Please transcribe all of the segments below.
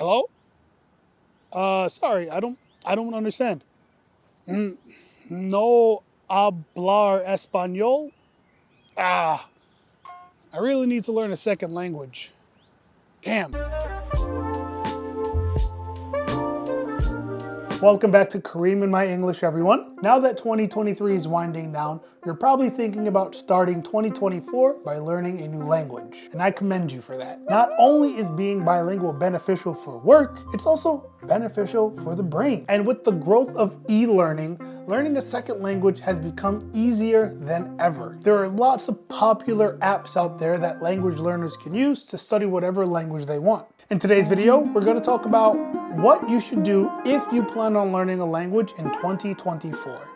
Hello? Sorry, I don't understand. No hablar español? Ah, I really need to learn a second language. Damn. Welcome back to Kareem and My English, everyone. Now that 2023 is winding down, you're probably thinking about starting 2024 by learning a new language. And I commend you for that. Not only is being bilingual beneficial for work, it's also beneficial for the brain. And with the growth of e-learning, learning a second language has become easier than ever. There are lots of popular apps out there that language learners can use to study whatever language they want. In today's video, we're going to talk about what you should do if you plan on learning a language in 2024.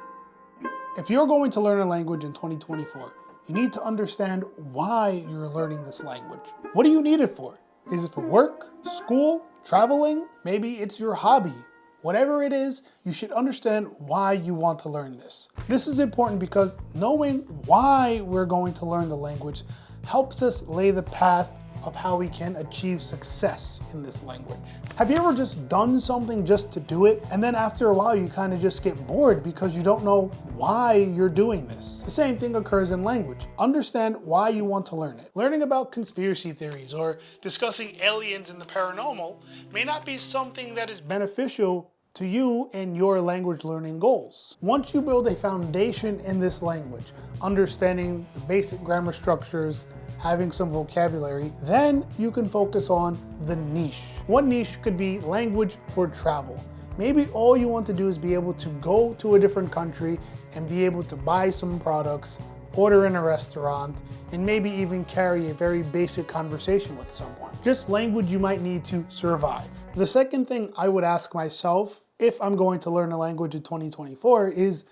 If you're going to learn a language in 2024, you need to understand why you're learning this language. What do you need it for? Is it for work, school, traveling? Maybe it's your hobby. Whatever it is, you should understand why you want to learn this. This is important because knowing why we're going to learn the language helps us lay the path of how we can achieve success in this language. Have you ever just done something just to do it, and then after a while you kind of just get bored because you don't know why you're doing this? The same thing occurs in language. Understand why you want to learn it. Learning about conspiracy theories or discussing aliens and the paranormal may not be something that is beneficial to you in your language learning goals. Once you build a foundation in this language, understanding the basic grammar structures, having some vocabulary, then you can focus on the niche. One niche could be language for travel. Maybe all you want to do is be able to go to a different country and be able to buy some products, order in a restaurant, and maybe even carry a very basic conversation with someone. Just language you might need to survive. The second thing I would ask myself if I'm going to learn a language in 2024 is,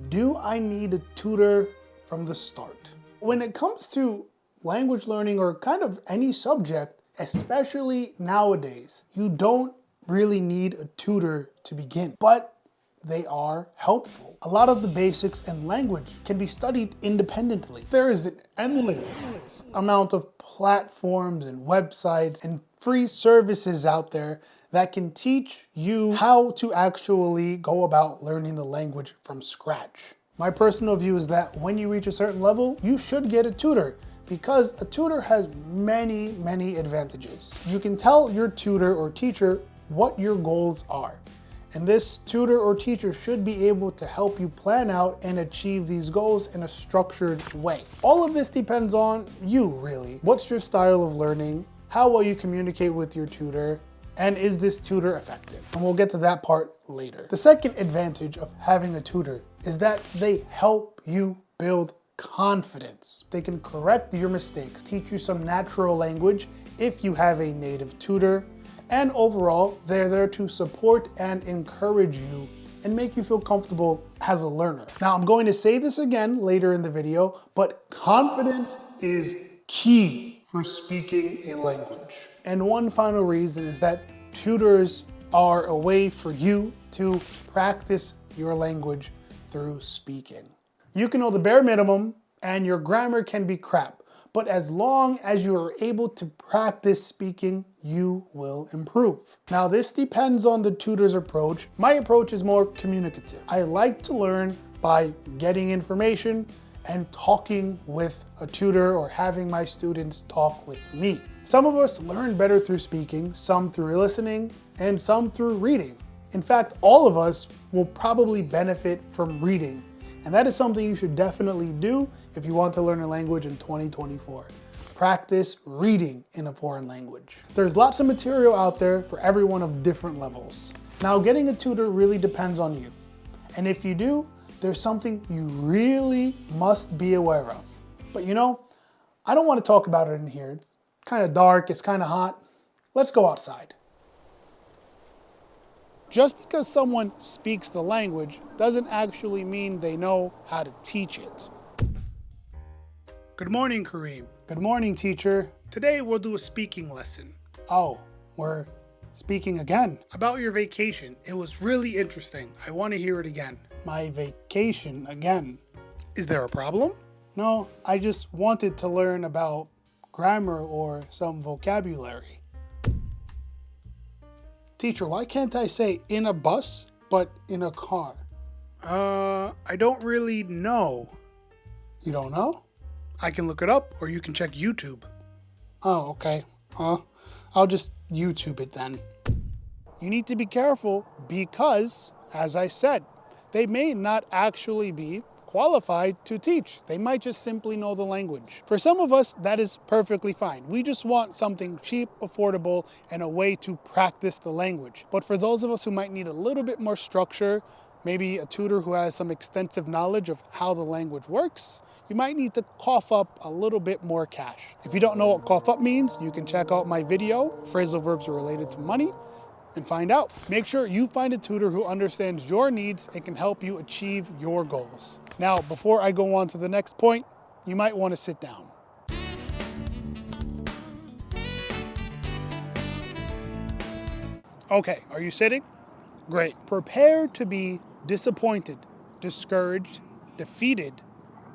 do I need a tutor from the start? When it comes to language learning or kind of any subject, especially nowadays, you don't really need a tutor to begin, but they are helpful. A lot of the basics in language can be studied independently. There is an endless amount of platforms and websites and free services out there that can teach you how to actually go about learning the language from scratch. My personal view is that when you reach a certain level, you should get a tutor, because a tutor has many advantages. You can tell your tutor or teacher what your goals are, and this tutor or teacher should be able to help you plan out and achieve these goals in a structured way. All of this depends on you, really. What's your style of learning? How well you communicate with your tutor? And is this tutor effective? And we'll get to that part later. The second advantage of having a tutor is that they help you build confidence. They can correct your mistakes, teach you some natural language if you have a native tutor, and overall, they're there to support and encourage you and make you feel comfortable as a learner. Now, I'm going to say this again later in the video, but confidence is key for speaking a language. And one final reason is that tutors are a way for you to practice your language through speaking. You can know the bare minimum and your grammar can be crap, but as long as you are able to practice speaking, you will improve. Now, this depends on the tutor's approach. My approach is more communicative. I like to learn by getting information and talking with a tutor or having my students talk with me. Some of us learn better through speaking, some through listening, and some through reading. In fact, all of us will probably benefit from reading. And that is something you should definitely do if you want to learn a language in 2024. Practice reading in a foreign language. There's lots of material out there for everyone of different levels. Now, getting a tutor really depends on you. And if you do, there's something you really must be aware of. But you know, I don't want to talk about it in here. It's kind of dark, it's kind of hot. Let's go outside. Just because someone speaks the language doesn't actually mean they know how to teach it. Good morning, Kareem. Good morning, teacher. Today we'll do a speaking lesson. Oh, we're speaking again. About your vacation. It was really interesting. I want to hear it again. My vacation again. Is there a problem? No, I just wanted to learn about grammar or some vocabulary. Teacher, why can't I say in a bus, but in a car? I don't really know. You don't know? I can look it up, or you can check YouTube. Oh, okay. I'll just YouTube it then. You need to be careful because, as I said, they may not actually be qualified to teach. They might just simply know the language. For some of us, that is perfectly fine. We just want something cheap, affordable, and a way to practice the language. But for those of us who might need a little bit more structure, maybe a tutor who has some extensive knowledge of how the language works, you might need to cough up a little bit more cash. If you don't know what cough up means, you can check out my video, Phrasal Verbs Are Related to Money, and find out. Make sure you find a tutor who understands your needs and can help you achieve your goals. Now, before I go on to the next point, you might want to sit down. Okay, are you sitting? Great. Prepare to be disappointed, discouraged, defeated,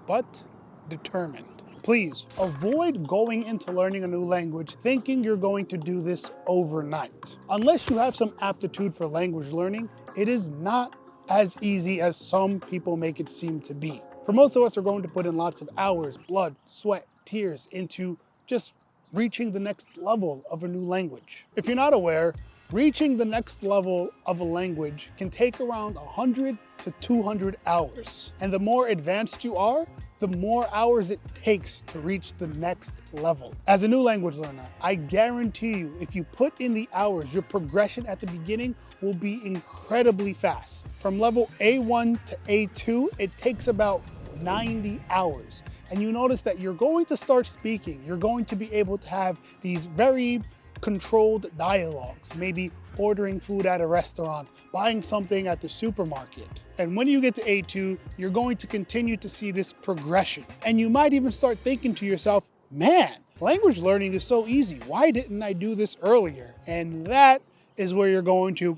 but determined. Please avoid going into learning a new language thinking you're going to do this overnight. Unless you have some aptitude for language learning, it is not as easy as some people make it seem to be. For most of us, we're going to put in lots of hours, blood, sweat, tears into just reaching the next level of a new language. If you're not aware, reaching the next level of a language can take around 100 to 200 hours. And the more advanced you are, the more hours it takes to reach the next level. As a new language learner, I guarantee you, if you put in the hours, your progression at the beginning will be incredibly fast. From level A1 to A2, it takes about 90 hours. And you notice that you're going to start speaking. You're going to be able to have these very controlled dialogues, maybe ordering food at a restaurant, buying something at the supermarket. And when you get to A2, you're going to continue to see this progression. And you might even start thinking to yourself, man, language learning is so easy. Why didn't I do this earlier? And that is where you're going to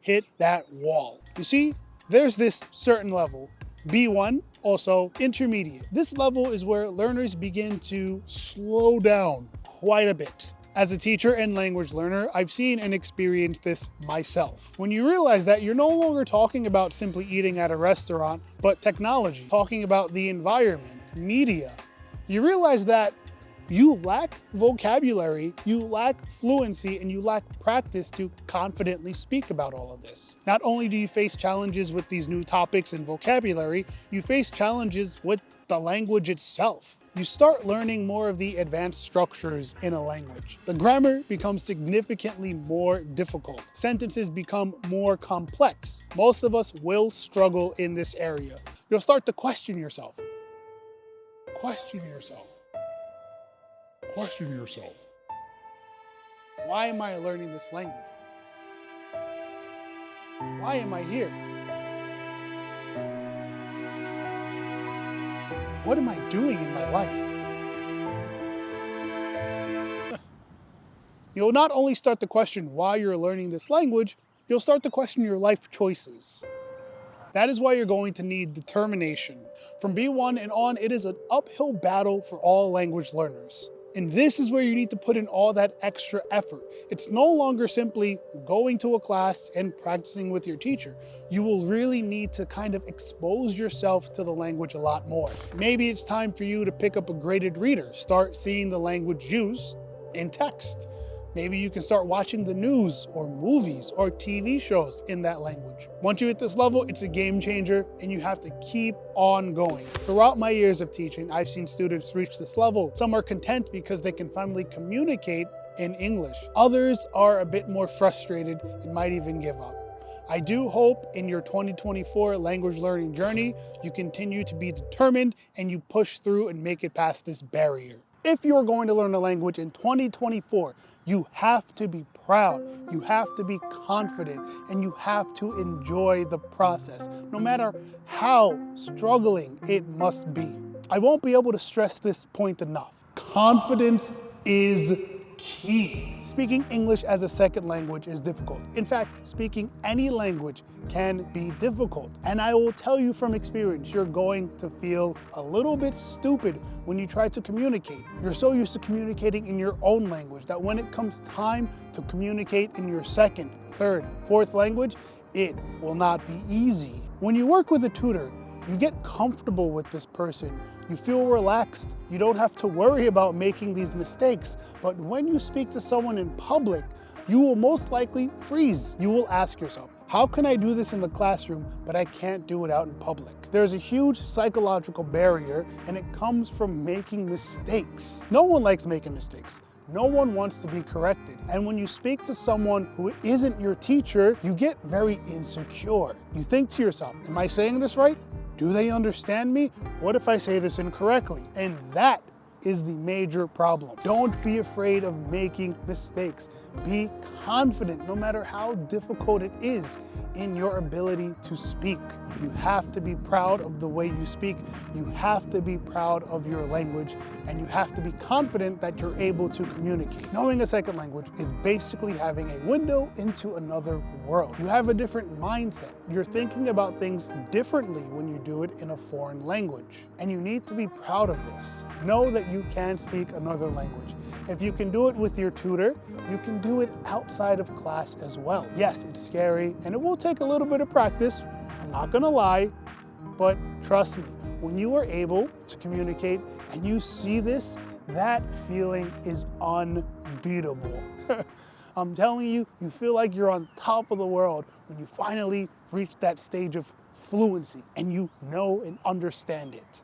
hit that wall. You see, there's this certain level, B1, also intermediate. This level is where learners begin to slow down quite a bit. As a teacher and language learner, I've seen and experienced this myself. When you realize that you're no longer talking about simply eating at a restaurant, but technology, talking about the environment, media, you realize that you lack vocabulary, you lack fluency, and you lack practice to confidently speak about all of this. Not only do you face challenges with these new topics and vocabulary, you face challenges with the language itself. You start learning more of the advanced structures in a language. The grammar becomes significantly more difficult. Sentences become more complex. Most of us will struggle in this area. You'll start to question yourself. Question yourself. Question yourself. Why am I learning this language? Why am I here? What am I doing in my life? You'll not only start to question why you're learning this language, you'll start to question your life choices. That is why you're going to need determination. From B1 and on, it is an uphill battle for all language learners. And this is where you need to put in all that extra effort. It's no longer simply going to a class and practicing with your teacher. You will really need to kind of expose yourself to the language a lot more. Maybe it's time for you to pick up a graded reader, start seeing the language used in text. Maybe you can start watching the news or movies or TV shows in that language. Once you hit this level, it's a game changer and you have to keep on going. Throughout my years of teaching, I've seen students reach this level. Some are content because they can finally communicate in English. Others are a bit more frustrated and might even give up. I do hope in your 2024 language learning journey, you continue to be determined and you push through and make it past this barrier. If you're going to learn a language in 2024, you have to be proud, you have to be confident, and you have to enjoy the process, no matter how struggling it must be. I won't be able to stress this point enough. Confidence is key. Speaking English as a second language is difficult. In fact, speaking any language can be difficult. And I will tell you from experience, you're going to feel a little bit stupid when you try to communicate. You're so used to communicating in your own language that when it comes time to communicate in your second, third, fourth language, it will not be easy. When you work with a tutor, you get comfortable with this person. You feel relaxed. You don't have to worry about making these mistakes. But when you speak to someone in public, you will most likely freeze. You will ask yourself, how can I do this in the classroom, but I can't do it out in public? There's a huge psychological barrier, and it comes from making mistakes. No one likes making mistakes. No one wants to be corrected. And when you speak to someone who isn't your teacher, you get very insecure. You think to yourself, am I saying this right? Do they understand me? What if I say this incorrectly? And that is the major problem. Don't be afraid of making mistakes. Be confident, no matter how difficult it is, in your ability to speak. You have to be proud of the way you speak. You have to be proud of your language, and you have to be confident that you're able to communicate. Knowing a second language is basically having a window into another world. You have a different mindset. You're thinking about things differently when you do it in a foreign language, and you need to be proud of this. Know that you can speak another language. If you can do it with your tutor, you can do it outside of class as well. Yes, it's scary, and it will take a little bit of practice, I'm not gonna lie, but trust me, when you are able to communicate and you see this, that feeling is unbeatable. I'm telling you, you feel like you're on top of the world when you finally reach that stage of fluency and you know and understand it.